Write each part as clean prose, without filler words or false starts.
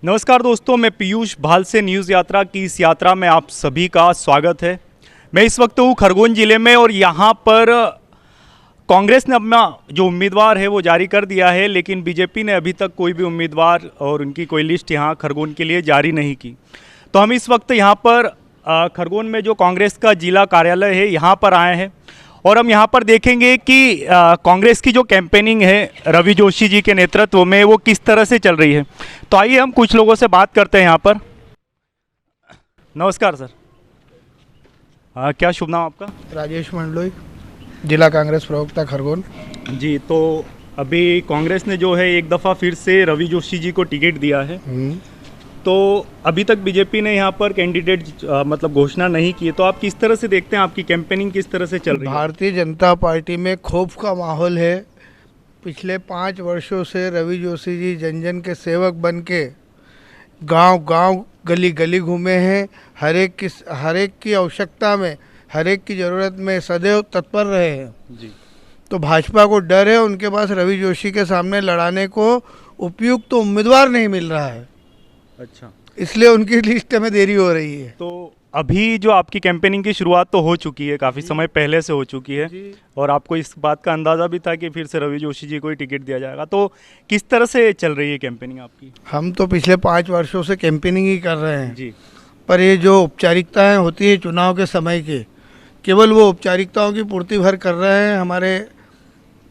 नमस्कार दोस्तों, मैं पीयूष भाल से न्यूज़ यात्रा की इस यात्रा में आप सभी का स्वागत है। मैं इस वक्त हूँ खरगोन ज़िले में और यहाँ पर कांग्रेस ने अपना जो उम्मीदवार है वो जारी कर दिया है, लेकिन बीजेपी ने अभी तक कोई भी उम्मीदवार और उनकी कोई लिस्ट यहाँ खरगोन के लिए जारी नहीं की। तो हम इस वक्त यहाँ पर खरगोन में जो कांग्रेस का जिला कार्यालय है यहाँ पर आए हैं और हम यहाँ पर देखेंगे कि कांग्रेस की जो कैंपेनिंग है रवि जोशी जी के नेतृत्व में वो किस तरह से चल रही है। तो आइए हम कुछ लोगों से बात करते हैं यहाँ पर। नमस्कार सर, क्या शुभ नाम आपका? राजेश मंडलोई, जिला कांग्रेस प्रवक्ता खरगोन जी। तो अभी कांग्रेस ने जो है एक दफ़ा फिर से रवि जोशी जी को टिकट दिया है, तो अभी तक बीजेपी ने यहाँ पर कैंडिडेट मतलब घोषणा नहीं की है। तो आप किस तरह से देखते हैं, आपकी कैंपेनिंग किस तरह से चल रही है? भारतीय जनता पार्टी में खौफ का माहौल है। पिछले 5 वर्षों से रवि जोशी जी जन जन के सेवक बन के गांव गली गली घूमे हैं। हर एक की आवश्यकता में, हर एक की ज़रूरत में सदैव तत्पर रहे हैं जी। तो भाजपा को डर है, उनके पास रवि जोशी के सामने लड़ाने को उपयुक्त तो उम्मीदवार नहीं मिल रहा है। अच्छा, इसलिए उनकी लिस्ट में देरी हो रही है। तो अभी जो आपकी कैंपेनिंग की शुरुआत तो हो चुकी है, काफ़ी समय पहले से हो चुकी है और आपको इस बात का अंदाज़ा भी था कि फिर से रवि जोशी जी को ही टिकट दिया जाएगा। तो किस तरह से चल रही है कैंपेनिंग आपकी? हम तो पिछले 5 वर्षों से कैंपेनिंग ही कर रहे हैं जी। पर ये जो औपचारिकताएं होती है चुनाव के समय के, केवल वो औपचारिकताओं की पूर्ति भर कर रहे हैं हमारे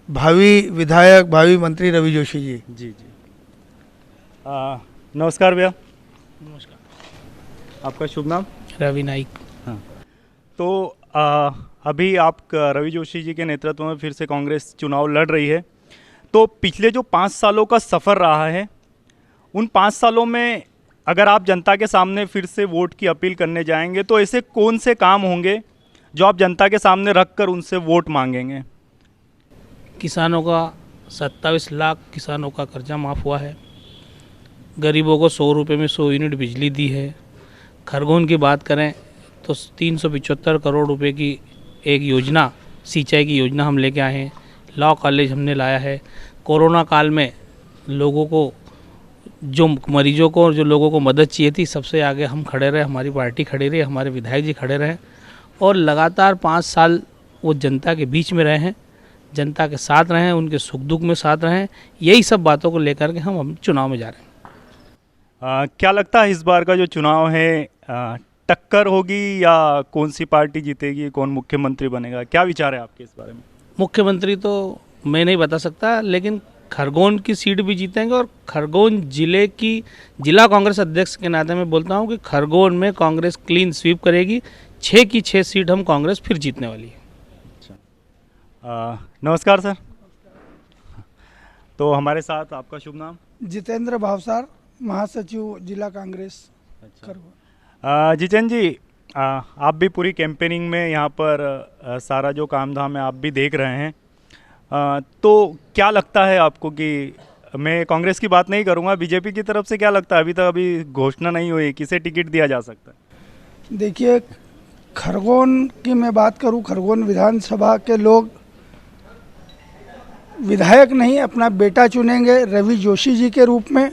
भावी विधायक, भावी मंत्री रवि जोशी जी। जी जी। नमस्कार भैया। नमस्कार। आपका शुभ नाम? रवि नाइक। हाँ, तो अभी आप रवि जोशी जी के नेतृत्व में फिर से कांग्रेस चुनाव लड़ रही है। तो पिछले जो 5 सालों का सफ़र रहा है, उन 5 सालों में अगर आप जनता के सामने फिर से वोट की अपील करने जाएंगे तो ऐसे कौन से काम होंगे जो आप जनता के सामने रख कर उनसे वोट मांगेंगे? किसानों का 27 लाख किसानों का कर्जा माफ़ हुआ है। गरीबों को 100 रुपये में 100 यूनिट बिजली दी है। खरगोन की बात करें तो 375 करोड़ रुपए की एक योजना, सिंचाई की योजना हम लेके आए हैं। लॉ कॉलेज हमने लाया है। कोरोना काल में लोगों को, जो मरीजों को, जो लोगों को मदद चाहिए थी, सबसे आगे हम खड़े रहे, हमारी पार्टी खड़ी रही, हमारे विधायक जी खड़े रहे और लगातार 5 साल वो जनता के बीच में रहे हैं, जनता के साथ रहे हैं, उनके सुख दुख में साथ रहे हैं। यही सब बातों को लेकर के हम चुनाव में जा रहे हैं। क्या लगता है इस बार का जो चुनाव है टक्कर होगी या कौन सी पार्टी जीतेगी, कौन मुख्यमंत्री बनेगा? क्या विचार है आपके इस बारे में? मुख्यमंत्री तो मैं नहीं बता सकता, लेकिन खरगोन की सीट भी जीतेंगे और खरगोन जिले की जिला कांग्रेस अध्यक्ष के नाते मैं बोलता हूं कि खरगोन में कांग्रेस क्लीन स्वीप करेगी। 6 की 6 सीट हम कांग्रेस फिर जीतने वाली है। अच्छा, नमस्कार सर। तो हमारे साथ आपका शुभ नाम? जितेंद्र भावसार, महासचिव जिला कांग्रेस खरगोन। जितेंद्र जी, आप भी पूरी कैंपेनिंग में यहाँ पर सारा जो काम धाम है आप भी देख रहे हैं, तो क्या लगता है आपको कि, मैं कांग्रेस की बात नहीं करूँगा, बीजेपी की तरफ से क्या लगता है? अभी घोषणा नहीं हुई, किसे टिकट दिया जा सकता है? देखिए, खरगोन की मैं बात करूं, खरगोन विधानसभा के लोग विधायक नहीं, अपना बेटा चुनेंगे रवि जोशी जी के रूप में,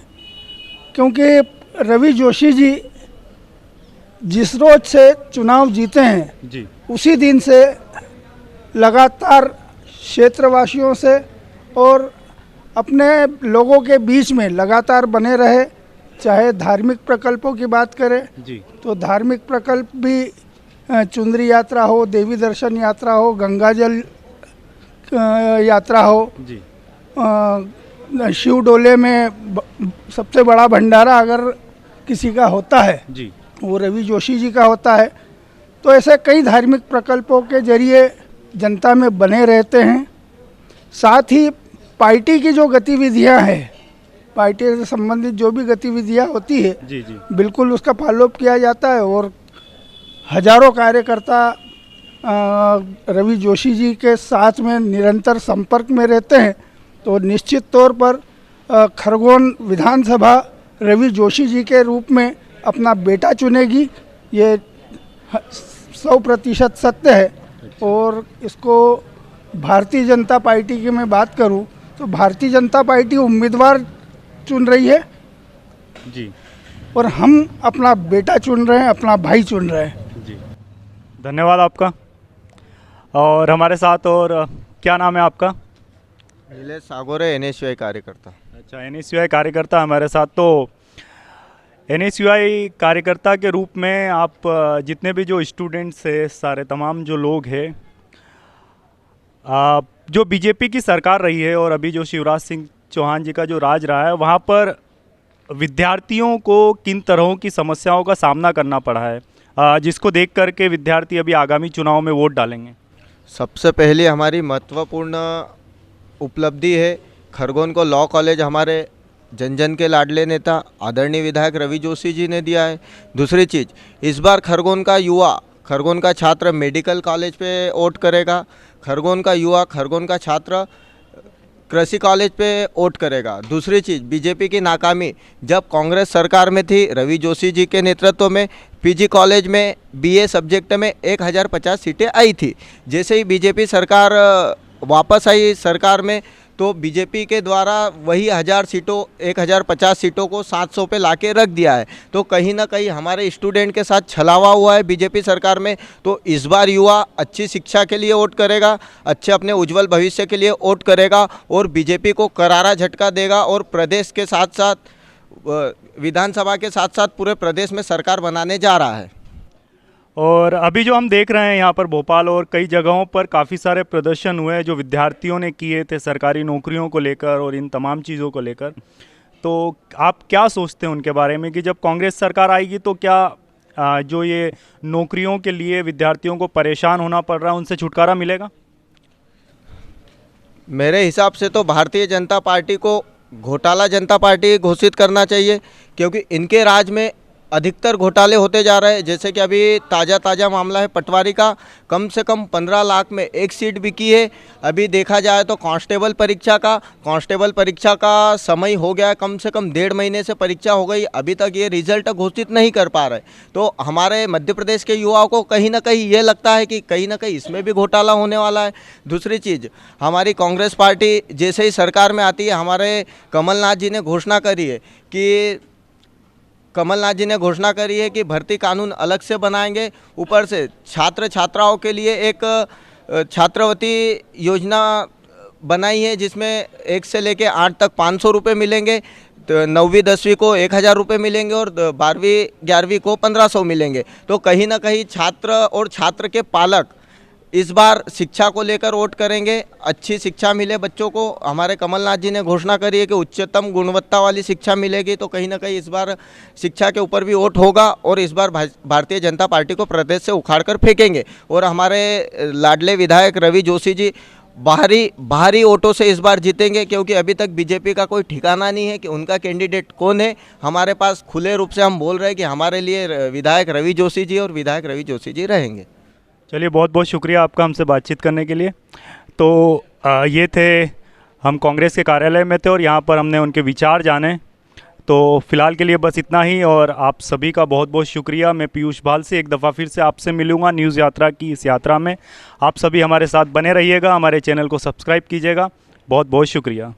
क्योंकि रवि जोशी जी जिस रोज से चुनाव जीते हैं जी, उसी दिन से लगातार क्षेत्रवासियों से और अपने लोगों के बीच में लगातार बने रहे। चाहे धार्मिक प्रकल्पों की बात करें जी, तो धार्मिक प्रकल्प भी, चुंदरी यात्रा हो, देवी दर्शन यात्रा हो, गंगाजल यात्रा हो जी, शिव डोले में सबसे बड़ा भंडारा अगर किसी का होता है जी, वो रवि जोशी जी का होता है। तो ऐसे कई धार्मिक प्रकल्पों के जरिए जनता में बने रहते हैं। साथ ही पार्टी की जो गतिविधियां हैं, पार्टी से संबंधित जो भी गतिविधियां होती है, जी, जी, बिल्कुल उसका फॉलोअप किया जाता है और हजारों कार्यकर्ता रवि जोशी जी के साथ में निरंतर संपर्क में रहते हैं। तो निश्चित तौर पर खरगोन विधानसभा रवि जोशी जी के रूप में अपना बेटा चुनेगी, ये 100% सत्य है। और इसको भारतीय जनता पार्टी की मैं बात करूं तो भारतीय जनता पार्टी उम्मीदवार चुन रही है जी और हम अपना बेटा चुन रहे हैं, अपना भाई चुन रहे हैं। जी, धन्यवाद आपका। और हमारे साथ और क्या नाम है आपका? नीलेश सागोरे, NSUI कार्यकर्ता। अच्छा, NSUI कार्यकर्ता हमारे साथ। तो NSUI कार्यकर्ता के रूप में आप जितने भी जो स्टूडेंट्स है, सारे तमाम जो लोग हैं, जो बीजेपी की सरकार रही है और अभी जो शिवराज सिंह चौहान जी का जो राज रहा है, वहाँ पर विद्यार्थियों को किन तरहों की समस्याओं का सामना करना पड़ा है, जिसको देख करके विद्यार्थी अभी आगामी चुनाव में वोट डालेंगे? सबसे पहले हमारी महत्वपूर्ण उपलब्धि है, खरगोन को लॉ कॉलेज हमारे जन जन के लाडले नेता आदरणीय विधायक रवि जोशी जी ने दिया है। दूसरी चीज़, इस बार खरगोन का युवा, खरगोन का छात्र मेडिकल कॉलेज पे वोट करेगा। खरगोन का युवा, खरगोन का छात्र कृषि कॉलेज पे वोट करेगा। दूसरी चीज़, बीजेपी की नाकामी जब कांग्रेस सरकार में थी, रवि जोशी जी के नेतृत्व में PG कॉलेज में BA सब्जेक्ट में 1050 सीटें आई थी। जैसे ही बीजेपी सरकार वापस आई सरकार में, तो बीजेपी के द्वारा वही 1050 सीटों को 700 पे लाके रख दिया है। तो कहीं ना कहीं हमारे स्टूडेंट के साथ छलावा हुआ है बीजेपी सरकार में। तो इस बार युवा अच्छी शिक्षा के लिए वोट करेगा, अच्छे अपने उज्जवल भविष्य के लिए वोट करेगा और बीजेपी को करारा झटका देगा और प्रदेश के साथ साथ विधानसभा के साथ साथ पूरे प्रदेश में सरकार बनाने जा रहा है। और अभी जो हम देख रहे हैं यहाँ पर भोपाल और कई जगहों पर काफ़ी सारे प्रदर्शन हुए जो विद्यार्थियों ने किए थे सरकारी नौकरियों को लेकर और इन तमाम चीज़ों को लेकर। तो आप क्या सोचते हैं उनके बारे में कि जब कांग्रेस सरकार आएगी तो क्या जो ये नौकरियों के लिए विद्यार्थियों को परेशान होना पड़ रहा है, उनसे छुटकारा मिलेगा? मेरे हिसाब से तो भारतीय जनता पार्टी को घोटाला जनता पार्टी घोषित करना चाहिए, क्योंकि इनके राज में अधिकतर घोटाले होते जा रहे हैं। जैसे कि अभी ताज़ा मामला है पटवारी का, कम से कम 15 लाख में एक सीट बिकी है। अभी देखा जाए तो कांस्टेबल परीक्षा का समय हो गया, कम से कम 1.5 महीने से परीक्षा हो गई, अभी तक ये रिजल्ट घोषित नहीं कर पा रहे। तो हमारे मध्य प्रदेश के युवाओं को कहीं ना कहीं ये लगता है कि कहीं ना कहीं इसमें भी घोटाला होने वाला है। दूसरी चीज़, हमारी कांग्रेस पार्टी जैसे ही सरकार में आती है, हमारे कमलनाथ जी ने घोषणा करी है कि भर्ती कानून अलग से बनाएंगे। ऊपर से छात्र छात्राओं के लिए एक छात्रवृत्ति योजना बनाई है, जिसमें 1 से लेकर 8 तक 500 रुपये मिलेंगे, तो 9वीं 10वीं को 1000 रुपये मिलेंगे और 12वीं 11वीं को 1500 मिलेंगे। तो कहीं ना कहीं छात्र और छात्र के पालक इस बार शिक्षा को लेकर वोट करेंगे, अच्छी शिक्षा मिले बच्चों को। हमारे कमलनाथ जी ने घोषणा करी है कि उच्चतम गुणवत्ता वाली शिक्षा मिलेगी। तो कहीं ना कहीं इस बार शिक्षा के ऊपर भी वोट होगा और इस बार भारतीय जनता पार्टी को प्रदेश से उखाड़ कर फेंकेंगे। और हमारे लाडले विधायक रवि जोशी जी बाहरी वोटों से इस बार जीतेंगे, क्योंकि अभी तक बीजेपी का कोई ठिकाना नहीं है कि उनका कैंडिडेट कौन है। हमारे पास खुले रूप से हम बोल रहे हैं कि हमारे लिए विधायक रवि जोशी जी और विधायक रवि जोशी जी रहेंगे। चलिए, बहुत बहुत शुक्रिया आपका हमसे बातचीत करने के लिए। तो ये थे, हम कांग्रेस के कार्यालय में थे और यहाँ पर हमने उनके विचार जाने। तो फिलहाल के लिए बस इतना ही और आप सभी का बहुत बहुत शुक्रिया। मैं पीयूष भाल से एक दफ़ा फिर से आपसे मिलूँगा न्यूज़ यात्रा की इस यात्रा में। आप सभी हमारे साथ बने रहिएगा, हमारे चैनल को सब्सक्राइब कीजिएगा। बहुत बहुत शुक्रिया।